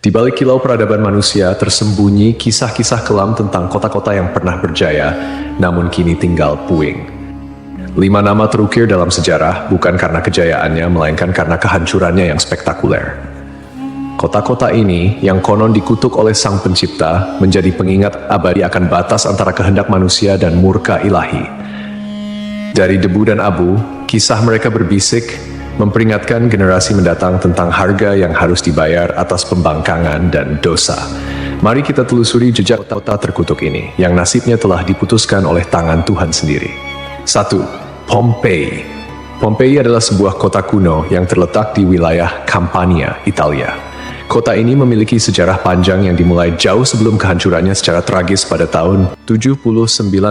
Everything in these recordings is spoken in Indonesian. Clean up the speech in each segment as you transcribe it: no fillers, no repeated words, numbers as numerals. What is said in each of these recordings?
Di balik kilau peradaban manusia tersembunyi kisah-kisah kelam tentang kota-kota yang pernah berjaya, namun kini tinggal puing. 5 nama terukir dalam sejarah bukan karena kejayaannya, melainkan karena kehancurannya yang spektakuler. Kota-kota ini, yang konon dikutuk oleh Sang Pencipta, menjadi pengingat abadi akan batas antara kehendak manusia dan murka ilahi. Dari debu dan abu, kisah mereka berbisik, memperingatkan generasi mendatang tentang harga yang harus dibayar atas pembangkangan dan dosa. Mari kita telusuri jejak kota terkutuk ini, yang nasibnya telah diputuskan oleh tangan Tuhan sendiri. 1. Pompei. Pompei adalah sebuah kota kuno yang terletak di wilayah Campania, Italia. Kota ini memiliki sejarah panjang yang dimulai jauh sebelum kehancurannya secara tragis pada tahun 79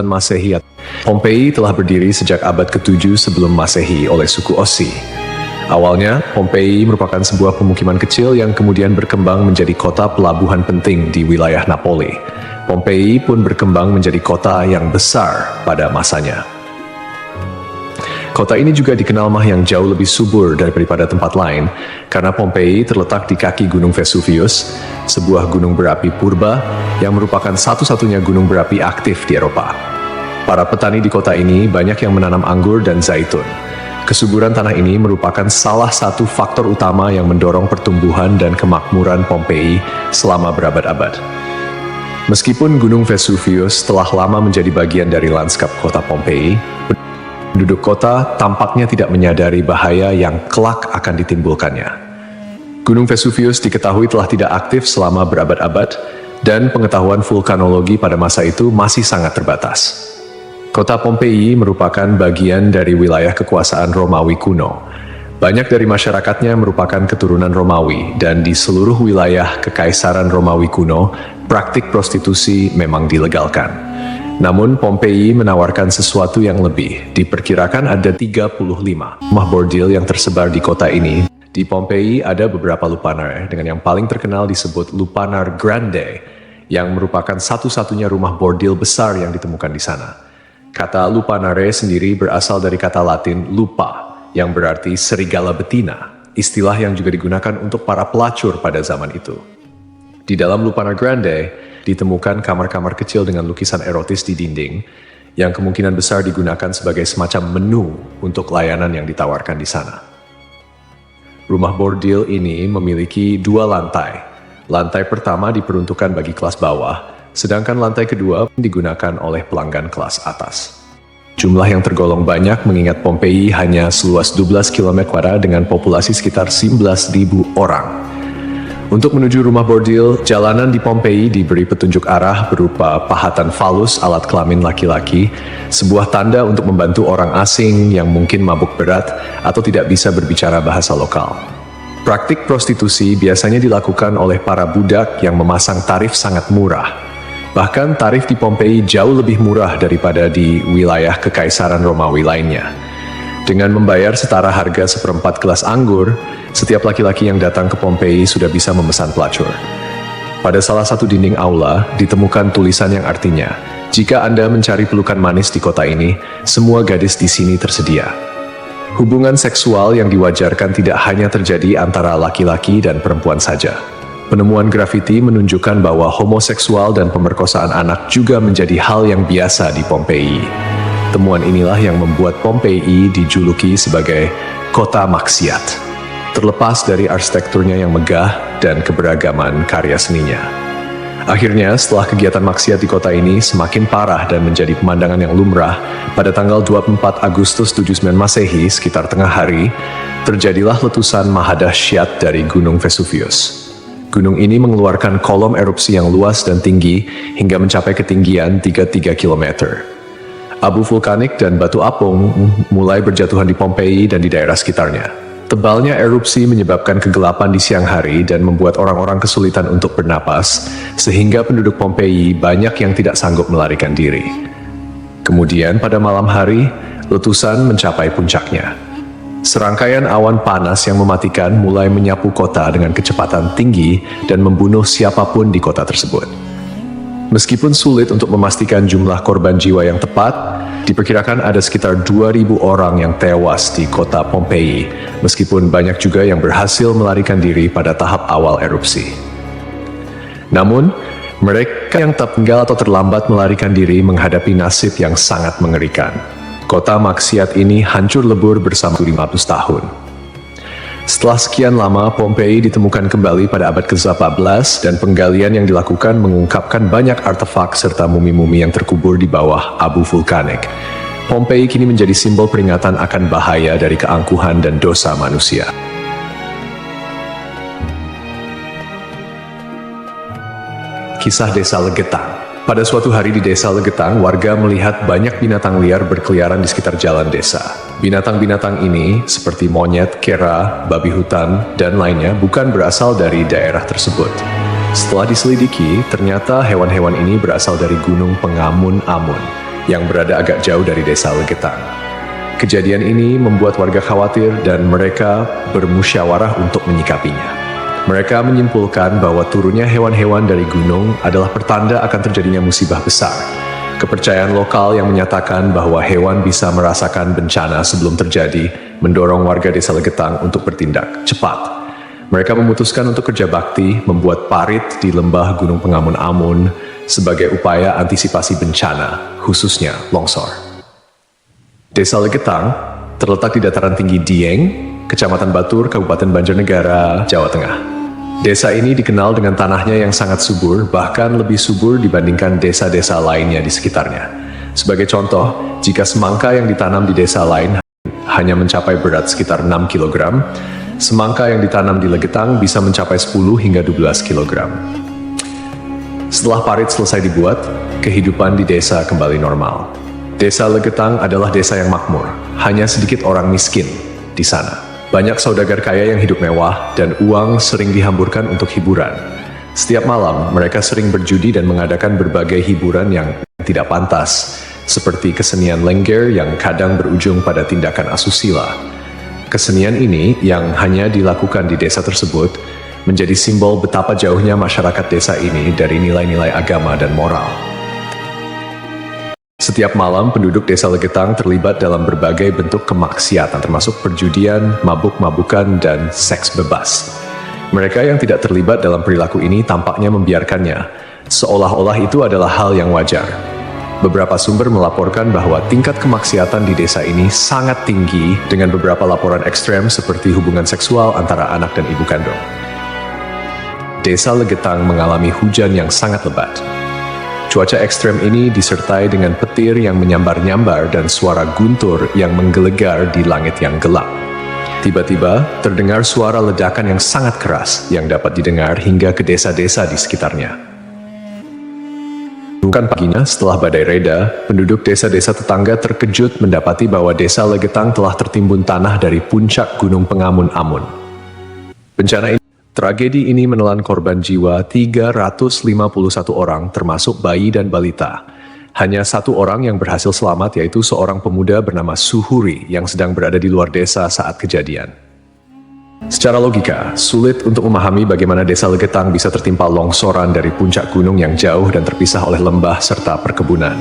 Masehi. Pompei telah berdiri sejak abad ke-7 sebelum Masehi oleh suku Ossi. Awalnya, Pompei merupakan sebuah pemukiman kecil yang kemudian berkembang menjadi kota pelabuhan penting di wilayah Napoli. Pompei pun berkembang menjadi kota yang besar pada masanya. Kota ini juga dikenal yang jauh lebih subur daripada tempat lain, karena Pompei terletak di kaki Gunung Vesuvius, sebuah gunung berapi purba yang merupakan satu-satunya gunung berapi aktif di Eropa. Para petani di kota ini banyak yang menanam anggur dan zaitun. Kesuburan tanah ini merupakan salah satu faktor utama yang mendorong pertumbuhan dan kemakmuran Pompei selama berabad-abad. Meskipun Gunung Vesuvius telah lama menjadi bagian dari lanskap kota Pompei, penduduk kota tampaknya tidak menyadari bahaya yang kelak akan ditimbulkannya. Gunung Vesuvius diketahui telah tidak aktif selama berabad-abad, dan pengetahuan vulkanologi pada masa itu masih sangat terbatas. Kota Pompei merupakan bagian dari wilayah kekuasaan Romawi kuno. Banyak dari masyarakatnya merupakan keturunan Romawi, dan di seluruh wilayah Kekaisaran Romawi kuno, praktik prostitusi memang dilegalkan. Namun Pompei menawarkan sesuatu yang lebih. Diperkirakan ada 35 rumah bordil yang tersebar di kota ini. Di Pompei ada beberapa lupanar, dengan yang paling terkenal disebut Lupanar Grande, yang merupakan satu-satunya rumah bordil besar yang ditemukan di sana. Kata lupanare sendiri berasal dari kata Latin lupa, yang berarti serigala betina, istilah yang juga digunakan untuk para pelacur pada zaman itu. Di dalam Lupanar Grande, ditemukan kamar-kamar kecil dengan lukisan erotis di dinding, yang kemungkinan besar digunakan sebagai semacam menu untuk layanan yang ditawarkan di sana. Rumah bordil ini memiliki 2 lantai. Lantai pertama diperuntukkan bagi kelas bawah, sedangkan lantai kedua digunakan oleh pelanggan kelas atas. Jumlah yang tergolong banyak mengingat Pompei hanya seluas 12 km² dengan populasi sekitar 11.000 orang. Untuk menuju rumah bordil, jalanan di Pompei diberi petunjuk arah berupa pahatan falus alat kelamin laki-laki, sebuah tanda untuk membantu orang asing yang mungkin mabuk berat atau tidak bisa berbicara bahasa lokal. Praktik prostitusi biasanya dilakukan oleh para budak yang memasang tarif sangat murah. Bahkan tarif di Pompei jauh lebih murah daripada di wilayah Kekaisaran Romawi lainnya. Dengan membayar setara harga seperempat gelas anggur, setiap laki-laki yang datang ke Pompei sudah bisa memesan pelacur. Pada salah satu dinding aula, ditemukan tulisan yang artinya, "Jika Anda mencari pelukan manis di kota ini, semua gadis di sini tersedia." Hubungan seksual yang diwajarkan tidak hanya terjadi antara laki-laki dan perempuan saja. Penemuan grafiti menunjukkan bahwa homoseksual dan pemerkosaan anak juga menjadi hal yang biasa di Pompei. Temuan inilah yang membuat Pompei dijuluki sebagai kota maksiat, terlepas dari arsitekturnya yang megah dan keberagaman karya seninya. Akhirnya, setelah kegiatan maksiat di kota ini semakin parah dan menjadi pemandangan yang lumrah, pada tanggal 24 Agustus 79 Masehi, sekitar tengah hari, terjadilah letusan mahadahsyat dari Gunung Vesuvius. Gunung ini mengeluarkan kolom erupsi yang luas dan tinggi hingga mencapai ketinggian 33 km. Abu vulkanik dan batu apung mulai berjatuhan di Pompei dan di daerah sekitarnya. Tebalnya erupsi menyebabkan kegelapan di siang hari dan membuat orang-orang kesulitan untuk bernapas, sehingga penduduk Pompei banyak yang tidak sanggup melarikan diri. Kemudian pada malam hari, letusan mencapai puncaknya. Serangkaian awan panas yang mematikan mulai menyapu kota dengan kecepatan tinggi dan membunuh siapapun di kota tersebut. Meskipun sulit untuk memastikan jumlah korban jiwa yang tepat, diperkirakan ada sekitar 2.000 orang yang tewas di kota Pompei, meskipun banyak juga yang berhasil melarikan diri pada tahap awal erupsi. Namun, mereka yang tertinggal atau terlambat melarikan diri menghadapi nasib yang sangat mengerikan. Kota maksiat ini hancur lebur bersama 500 tahun. Setelah sekian lama, Pompei ditemukan kembali pada abad ke-14 dan penggalian yang dilakukan mengungkapkan banyak artefak serta mumi-mumi yang terkubur di bawah abu vulkanik. Pompei kini menjadi simbol peringatan akan bahaya dari keangkuhan dan dosa manusia. Kisah Desa Legetang. Pada suatu hari di Desa Legetang, warga melihat banyak binatang liar berkeliaran di sekitar jalan desa. Binatang-binatang ini, seperti monyet, kera, babi hutan, dan lainnya, bukan berasal dari daerah tersebut. Setelah diselidiki, ternyata hewan-hewan ini berasal dari Gunung Pengamun-Amun, yang berada agak jauh dari Desa Legetang. Kejadian ini membuat warga khawatir dan mereka bermusyawarah untuk menyikapinya. Mereka menyimpulkan bahwa turunnya hewan-hewan dari gunung adalah pertanda akan terjadinya musibah besar. Kepercayaan lokal yang menyatakan bahwa hewan bisa merasakan bencana sebelum terjadi mendorong warga Desa Legetang untuk bertindak cepat. Mereka memutuskan untuk kerja bakti membuat parit di lembah Gunung Pengamun-Amun sebagai upaya antisipasi bencana, khususnya longsor. Desa Legetang terletak di dataran tinggi Dieng, Kecamatan Batur, Kabupaten Banjarnegara, Jawa Tengah. Desa ini dikenal dengan tanahnya yang sangat subur, bahkan lebih subur dibandingkan desa-desa lainnya di sekitarnya. Sebagai contoh, jika semangka yang ditanam di desa lain hanya mencapai berat sekitar 6 kg, semangka yang ditanam di Legetang bisa mencapai 10 hingga 12 kg. Setelah parit selesai dibuat, kehidupan di desa kembali normal. Desa Legetang adalah desa yang makmur, hanya sedikit orang miskin di sana. Banyak saudagar kaya yang hidup mewah dan uang sering dihamburkan untuk hiburan. Setiap malam, mereka sering berjudi dan mengadakan berbagai hiburan yang tidak pantas, seperti kesenian lengger yang kadang berujung pada tindakan asusila. Kesenian ini yang hanya dilakukan di desa tersebut menjadi simbol betapa jauhnya masyarakat desa ini dari nilai-nilai agama dan moral. Setiap malam, penduduk Desa Legetang terlibat dalam berbagai bentuk kemaksiatan, termasuk perjudian, mabuk-mabukan, dan seks bebas. Mereka yang tidak terlibat dalam perilaku ini tampaknya membiarkannya, seolah-olah itu adalah hal yang wajar. Beberapa sumber melaporkan bahwa tingkat kemaksiatan di desa ini sangat tinggi, dengan beberapa laporan ekstrem seperti hubungan seksual antara anak dan ibu kandung. Desa Legetang mengalami hujan yang sangat lebat. Cuaca ekstrem ini disertai dengan petir yang menyambar-nyambar dan suara guntur yang menggelegar di langit yang gelap. Tiba-tiba, terdengar suara ledakan yang sangat keras yang dapat didengar hingga ke desa-desa di sekitarnya. Bukan paginya, setelah badai reda, penduduk desa-desa tetangga terkejut mendapati bahwa Desa Legetang telah tertimbun tanah dari puncak Gunung Pengamun-Amun. Tragedi ini menelan korban jiwa 351 orang, termasuk bayi dan balita. Hanya satu orang yang berhasil selamat, yaitu seorang pemuda bernama Suhuri yang sedang berada di luar desa saat kejadian. Secara logika, sulit untuk memahami bagaimana Desa Legetang bisa tertimpa longsoran dari puncak gunung yang jauh dan terpisah oleh lembah serta perkebunan.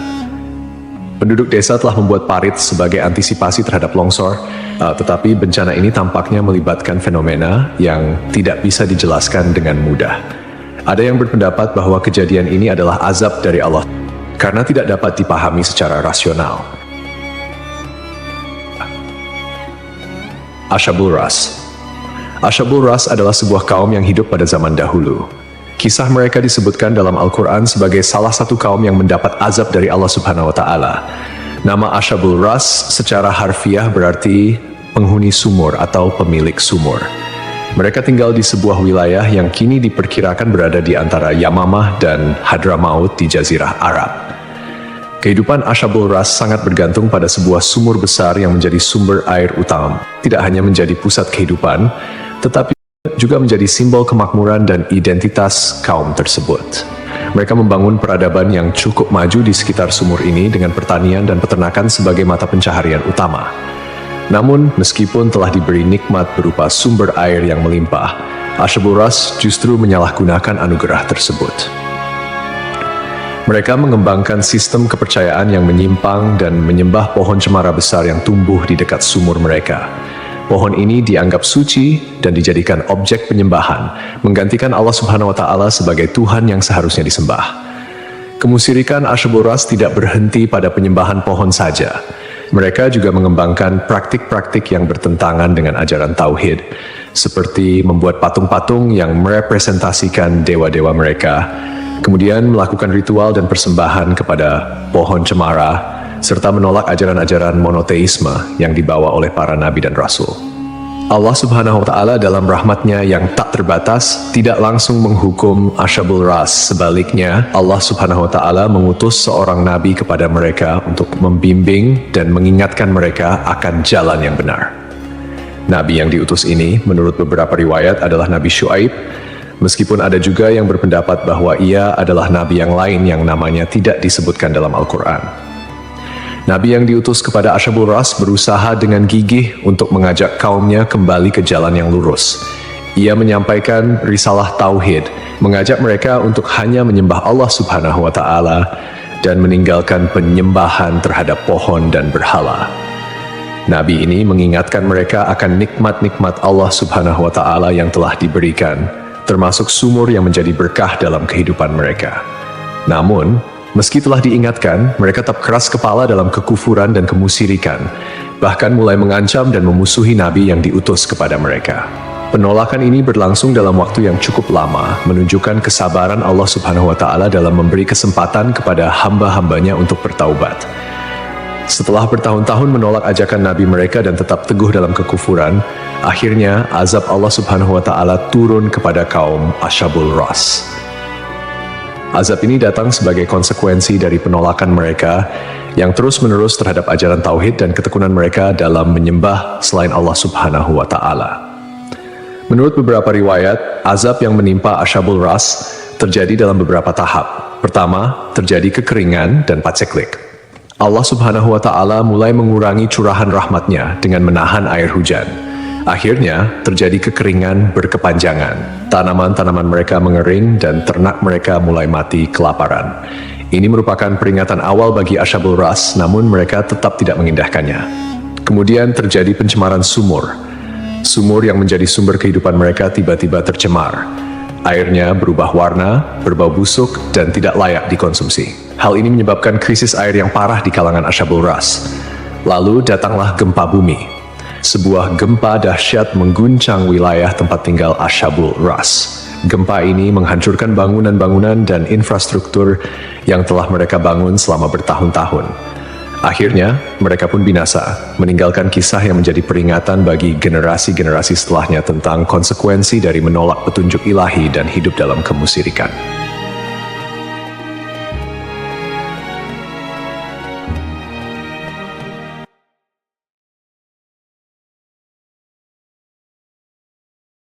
Penduduk desa telah membuat parit sebagai antisipasi terhadap longsor, tetapi bencana ini tampaknya melibatkan fenomena yang tidak bisa dijelaskan dengan mudah. Ada yang berpendapat bahwa kejadian ini adalah azab dari Allah, karena tidak dapat dipahami secara rasional. Ashabul Ras. Ashabul Ras adalah sebuah kaum yang hidup pada zaman dahulu. Kisah mereka disebutkan dalam Al-Quran sebagai salah satu kaum yang mendapat azab dari Allah Subhanahu wa Ta'ala. Nama Ashabul Ras secara harfiah berarti penghuni sumur atau pemilik sumur. Mereka tinggal di sebuah wilayah yang kini diperkirakan berada di antara Yamamah dan Hadramaut di Jazirah Arab. Kehidupan Ashabul Ras sangat bergantung pada sebuah sumur besar yang menjadi sumber air utama. Tidak hanya menjadi pusat kehidupan, tetapi juga menjadi simbol kemakmuran dan identitas kaum tersebut. Mereka membangun peradaban yang cukup maju di sekitar sumur ini dengan pertanian dan peternakan sebagai mata pencaharian utama. Namun, meskipun telah diberi nikmat berupa sumber air yang melimpah, Ashabul Ras justru menyalahgunakan anugerah tersebut. Mereka mengembangkan sistem kepercayaan yang menyimpang dan menyembah pohon cemara besar yang tumbuh di dekat sumur mereka. Pohon ini dianggap suci dan dijadikan objek penyembahan, menggantikan Allah Subhanahu wa Ta'ala sebagai Tuhan yang seharusnya disembah. Kemusyrikan Asyabul Ras tidak berhenti pada penyembahan pohon saja. Mereka juga mengembangkan praktik-praktik yang bertentangan dengan ajaran tauhid, seperti membuat patung-patung yang merepresentasikan dewa-dewa mereka, kemudian melakukan ritual dan persembahan kepada pohon cemara, serta menolak ajaran-ajaran monoteisme yang dibawa oleh para nabi dan rasul. Allah Subhanahu wa Ta'ala dalam rahmatnya yang tak terbatas tidak langsung menghukum Asyabul Ras. Sebaliknya, Allah Subhanahu wa Ta'ala mengutus seorang nabi kepada mereka untuk membimbing dan mengingatkan mereka akan jalan yang benar. Nabi yang diutus ini, menurut beberapa riwayat, adalah Nabi Syuaib, meskipun ada juga yang berpendapat bahwa ia adalah nabi yang lain yang namanya tidak disebutkan dalam Al-Quran. Nabi yang diutus kepada Asyabul Ras berusaha dengan gigih untuk mengajak kaumnya kembali ke jalan yang lurus. Ia menyampaikan risalah tauhid, mengajak mereka untuk hanya menyembah Allah Subhanahu wa Ta'ala dan meninggalkan penyembahan terhadap pohon dan berhala. Nabi ini mengingatkan mereka akan nikmat-nikmat Allah Subhanahu wa Ta'ala yang telah diberikan, termasuk sumur yang menjadi berkah dalam kehidupan mereka. Namun, meski telah diingatkan, mereka tetap keras kepala dalam kekufuran dan kemusyrikan, bahkan mulai mengancam dan memusuhi Nabi yang diutus kepada mereka. Penolakan ini berlangsung dalam waktu yang cukup lama, menunjukkan kesabaran Allah Subhanahu wa Ta'ala dalam memberi kesempatan kepada hamba-hambanya untuk bertaubat. Setelah bertahun-tahun menolak ajakan Nabi mereka dan tetap teguh dalam kekufuran, akhirnya azab Allah Subhanahu wa Ta'ala turun kepada kaum Asyabul Ras. Azab ini datang sebagai konsekuensi dari penolakan mereka yang terus-menerus terhadap ajaran tauhid dan ketekunan mereka dalam menyembah selain Allah Subhanahu wa Ta'ala. Menurut beberapa riwayat, azab yang menimpa Asyabul Ras terjadi dalam beberapa tahap. Pertama, terjadi kekeringan dan paceklik. Allah Subhanahu wa Ta'ala mulai mengurangi curahan rahmatnya dengan menahan air hujan. Akhirnya, terjadi kekeringan berkepanjangan. Tanaman-tanaman mereka mengering dan ternak mereka mulai mati kelaparan. Ini merupakan peringatan awal bagi Asyabul Ras, namun mereka tetap tidak mengindahkannya. Kemudian terjadi pencemaran sumur. Sumur yang menjadi sumber kehidupan mereka tiba-tiba tercemar. Airnya berubah warna, berbau busuk, dan tidak layak dikonsumsi. Hal ini menyebabkan krisis air yang parah di kalangan Asyabul Ras. Lalu datanglah gempa bumi. Sebuah gempa dahsyat mengguncang wilayah tempat tinggal Asyabul Ras. Gempa ini menghancurkan bangunan-bangunan dan infrastruktur yang telah mereka bangun selama bertahun-tahun. Akhirnya, mereka pun binasa, meninggalkan kisah yang menjadi peringatan bagi generasi-generasi setelahnya tentang konsekuensi dari menolak petunjuk ilahi dan hidup dalam kemusyrikan.